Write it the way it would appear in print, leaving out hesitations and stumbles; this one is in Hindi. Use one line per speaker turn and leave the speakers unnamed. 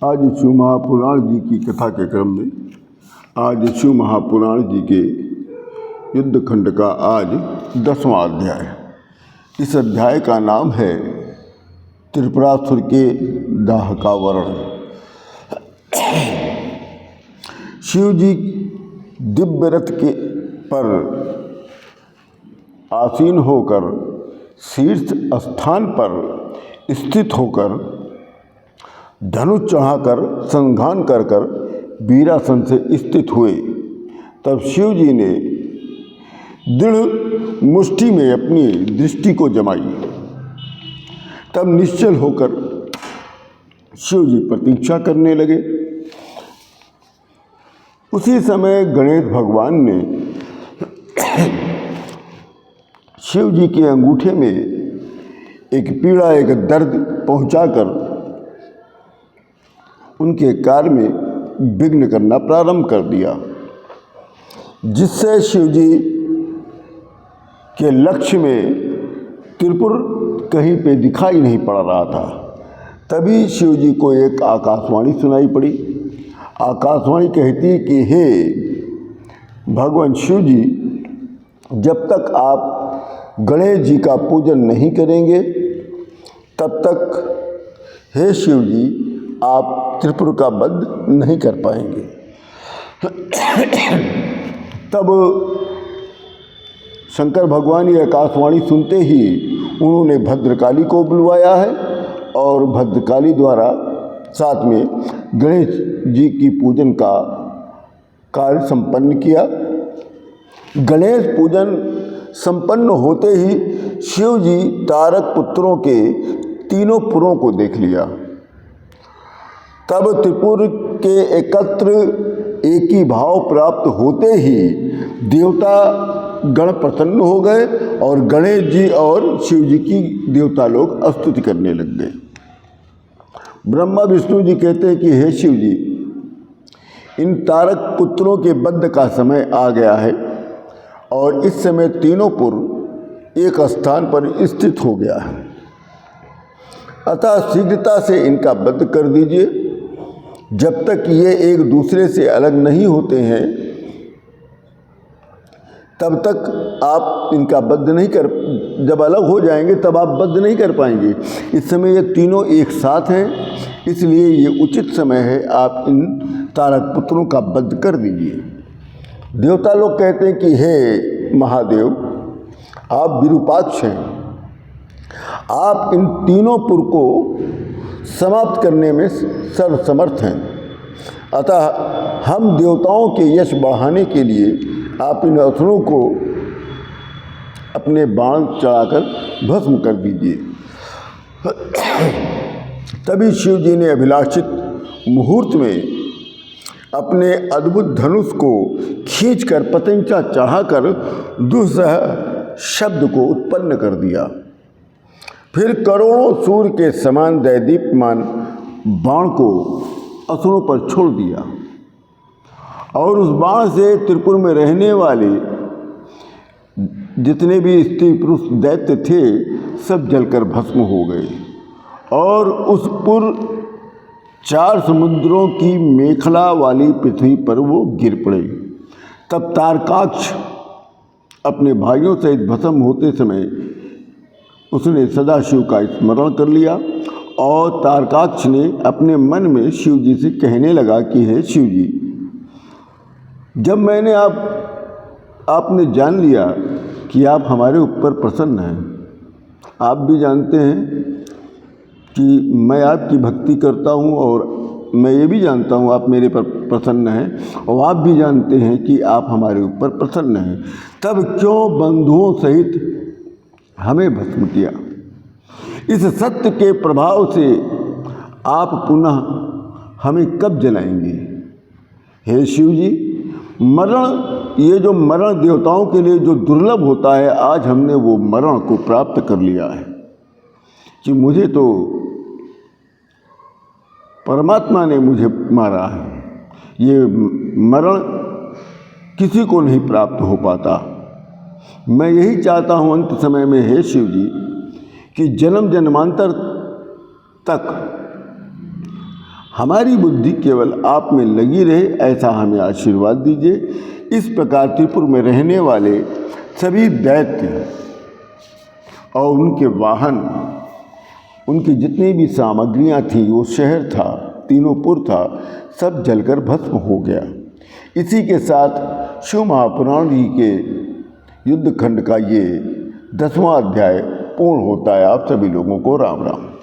आज शिव महापुराण जी की कथा के क्रम में आज शिव महापुराण जी के युद्धखंड का आज 10वां अध्याय। इस अध्याय का नाम है त्रिपुरासुर के दाह का वर्णन। शिव जी दिव्य रथ के पर आसीन होकर शीर्ष स्थान पर स्थित होकर धनुष चढ़ाकर संघान कर कर वीरासन से स्थित हुए। तब शिव जी ने दृढ़ मुष्टि में अपनी दृष्टि को जमाई। तब निश्चल होकर शिव जी प्रतीक्षा करने लगे। उसी समय गणेश भगवान ने शिव जी के अंगूठे में एक पीड़ा, एक दर्द पहुंचाकर उनके कार्य में विघ्न करना प्रारंभ कर दिया, जिससे शिव जी के लक्ष्य में त्रिपुर कहीं पे दिखाई नहीं पड़ रहा था। तभी शिव जी को एक आकाशवाणी सुनाई पड़ी। आकाशवाणी कहती कि हे भगवान शिव जी, जब तक आप गणेश जी का पूजन नहीं करेंगे तब तक हे शिव जी आप त्रिपुर का वध नहीं कर पाएंगे। तब शंकर भगवान ये आकाशवाणी सुनते ही उन्होंने भद्रकाली को बुलवाया है और भद्रकाली द्वारा साथ में गणेश जी की पूजन का कार्य संपन्न किया। गणेश पूजन संपन्न होते ही शिव जी तारक पुत्रों के तीनों पुरों को देख लिया। तब त्रिपुर के एकत्र एक ही भाव प्राप्त होते ही देवता गण प्रसन्न हो गए और गणेश जी और शिव जी की देवता लोग स्तुति करने लग गए। ब्रह्मा विष्णु जी कहते हैं कि हे शिव जी, इन तारक पुत्रों के वध का समय आ गया है और इस समय तीनों पुर एक स्थान पर स्थित हो गया है, अतः शीघ्रता से इनका वध कर दीजिए। जब तक ये एक दूसरे से अलग नहीं होते हैं तब तक आप इनका वध नहीं कर, जब अलग हो जाएंगे तब आप वध नहीं कर पाएंगे। इस समय ये तीनों एक साथ हैं, इसलिए ये उचित समय है आप इन तारक पुत्रों का वध कर दीजिए। देवता लोग कहते हैं कि हे महादेव, आप विरूपाक्ष हैं, आप इन तीनों पुर को समाप्त करने में सर्वसमर्थ हैं, अतः हम देवताओं के यश बढ़ाने के लिए आप इन असुरों को अपने बाण चढ़ाकर भस्म कर दीजिए। तभी शिव जी ने अभिलाषित मुहूर्त में अपने अद्भुत धनुष को खींचकर पतंचा चढ़ाकर दुस्सह शब्द को उत्पन्न कर दिया। फिर करोड़ों सूर्य के समान दैदीप्यमान बाण को असुरों पर छोड़ दिया और उस बाण से त्रिपुर में रहने वाले जितने भी स्त्री पुरुष दैत्य थे सब जलकर भस्म हो गए और उस पुर 4 समुद्रों की मेखला वाली पृथ्वी पर वो गिर पड़े। तब तारकाक्ष अपने भाइयों सहित भस्म होते समय उसने सदाशिव का स्मरण कर लिया और तारकाक्ष ने अपने मन में शिव जी से कहने लगा कि हे शिव जी, जब मैंने आपने जान लिया कि आप हमारे ऊपर प्रसन्न हैं, आप भी जानते हैं कि मैं आपकी भक्ति करता हूँ और मैं ये भी जानता हूँ आप मेरे पर प्रसन्न हैं और आप भी जानते हैं कि आप हमारे ऊपर प्रसन्न हैं, तब क्यों बंधुओं सहित हमें भस्म किया? इस सत्य के प्रभाव से आप पुनः हमें कब जलाएंगे? हे शिव जी, मरण, ये जो मरण देवताओं के लिए जो दुर्लभ होता है, आज हमने वो मरण को प्राप्त कर लिया है कि मुझे तो परमात्मा ने मुझे मारा है। ये मरण किसी को नहीं प्राप्त हो पाता। मैं यही चाहता हूँ अंत समय में हे शिव जी कि जन्म जन्मांतर तक हमारी बुद्धि केवल आप में लगी रहे, ऐसा हमें आशीर्वाद दीजिए। इस प्रकार त्रिपुर में रहने वाले सभी दैत्य और उनके वाहन, उनकी जितनी भी सामग्रियां थी, वो शहर था, तीनों पुर था, सब जलकर भस्म हो गया। इसी के साथ शिव महापुराण जी के युद्ध खंड का ये 10वां अध्याय पूर्ण होता है। आप सभी लोगों को राम राम।